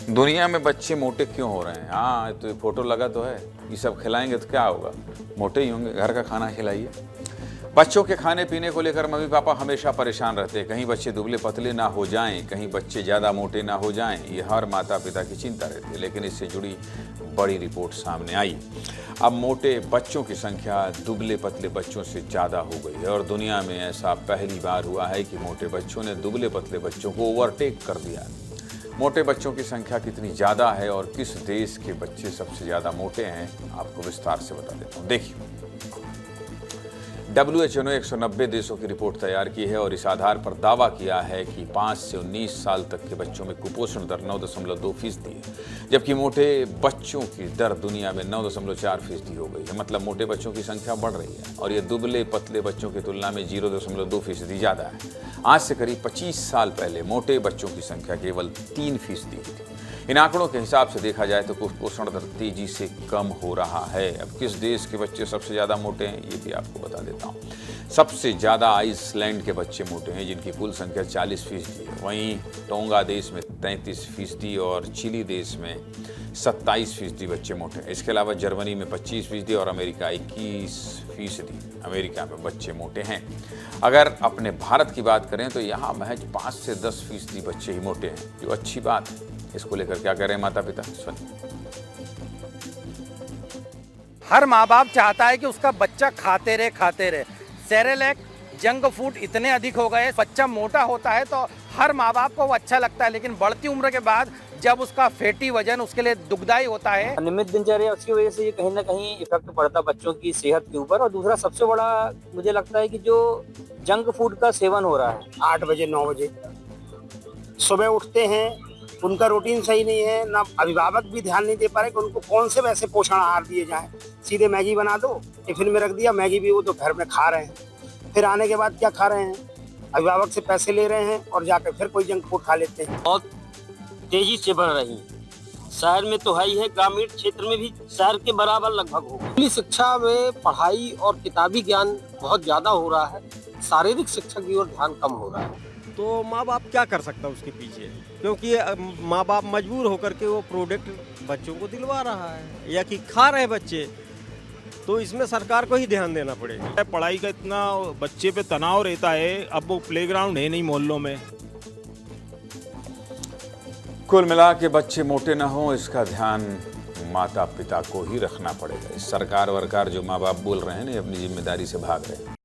दुनिया में बच्चे मोटे क्यों हो रहे हैं? हाँ, तो ये फोटो लगा तो है। ये सब खिलाएंगे तो क्या होगा? मोटे ही होंगे। घर का खाना खिलाइए। बच्चों के खाने पीने को लेकर मम्मी पापा हमेशा परेशान रहते हैं। कहीं बच्चे दुबले पतले ना हो जाएं, कहीं बच्चे ज़्यादा मोटे ना हो जाएं। ये हर माता पिता की चिंता रहती है। लेकिन इससे जुड़ी बड़ी रिपोर्ट सामने आई। अब मोटे बच्चों की संख्या दुबले पतले बच्चों से ज़्यादा हो गई है और दुनिया में ऐसा पहली बार हुआ है कि मोटे बच्चों ने दुबले पतले बच्चों को ओवरटेक कर दिया। मोटे बच्चों की संख्या कितनी ज़्यादा है और किस देश के बच्चे सबसे ज़्यादा मोटे हैं, आपको विस्तार से बता देता हूँ। देखिए, WHO ने 190 देशों की रिपोर्ट तैयार की है और इस आधार पर दावा किया है कि 5 से 19 साल तक के बच्चों में कुपोषण दर 9.2% है, जबकि मोटे बच्चों की दर दुनिया में 9.4% हो गई है। मतलब मोटे बच्चों की संख्या बढ़ रही है और ये दुबले पतले बच्चों की तुलना में 0.2% ज़्यादा है। आज से करीब 25 साल पहले मोटे बच्चों की संख्या केवल 3% थी। इन आंकड़ों के हिसाब से देखा जाए तो कुपोषण दर तेजी से कम हो रहा है। अब किस देश के बच्चे सबसे ज़्यादा मोटे हैं, ये भी आपको बता देता हूँ। सबसे ज़्यादा आइसलैंड के बच्चे मोटे हैं, जिनकी कुल संख्या 40% है। वहीं टोंगा देश में 33% और चिली देश में 27% बच्चे मोटे हैं। इसके अलावा जर्मनी में 25% और अमेरिका 21% अमेरिका में बच्चे मोटे हैं। अगर अपने भारत की बात करें तो यहाँ महज 5 से 10% बच्चे ही मोटे हैं, जो अच्छी बात है। इसको लेकर क्या कह रहे हैं माता पिता, सुनिए। हर माँ बाप चाहता है कि उसका बच्चा खाते रहे। सेरेलैक, जंक फूड इतने अधिक हो गए, बच्चा मोटा होता है तो हर माँ बाप को वो अच्छा लगता है, लेकिन बढ़ती उम्र के बाद जब उसका फैटी वजन उसके लिए दुखदायी होता है। नियमित दिनचर्या उसकी वजह से ये कहीं ना कहीं इफेक्ट पड़ता है बच्चों की सेहत के ऊपर। और दूसरा सबसे बड़ा मुझे लगता है कि जो जंक फूड का सेवन हो रहा है, 8 बजे 9 बजे सुबह उठते हैं, उनका रूटीन सही नहीं है, ना अभिभावक भी ध्यान नहीं दे पा रहे कि उनको कौन से वैसे पोषण आहार दिए जाएं। सीधे मैगी बना दो, टिफिन में रख दिया, मैगी भी वो तो घर में खा रहे हैं। फिर आने के बाद क्या खा रहे हैं, अभिभावक से पैसे ले रहे हैं और जाकर फिर कोई जंक फूड खा लेते हैं। बहुत तेजी से बढ़ रही है। शहर में तो है ही है, ग्रामीण क्षेत्र में भी शहर के बराबर लगभग हो गई। शिक्षा में पढ़ाई और किताबी ज्ञान बहुत ज्यादा हो रहा है, शारीरिक शिक्षा की ओर ध्यान कम हो रहा है। तो माँ बाप क्या कर सकता है उसके पीछे, क्योंकि माँ बाप मजबूर होकर के वो प्रोडक्ट बच्चों को दिलवा रहा है या कि खा रहे बच्चे, तो इसमें सरकार को ही ध्यान देना पड़ेगा। पढ़ाई का इतना बच्चे पे तनाव रहता है, अब वो प्लेग्राउंड है नहीं मोहल्लों में। कुल मिला के बच्चे मोटे ना हों, इसका ध्यान माता पिता को ही रखना पड़ेगा। इस सरकार वरकार जो माँ बाप बोल रहे हैं ना, अपनी जिम्मेदारी से भाग रहे हैं।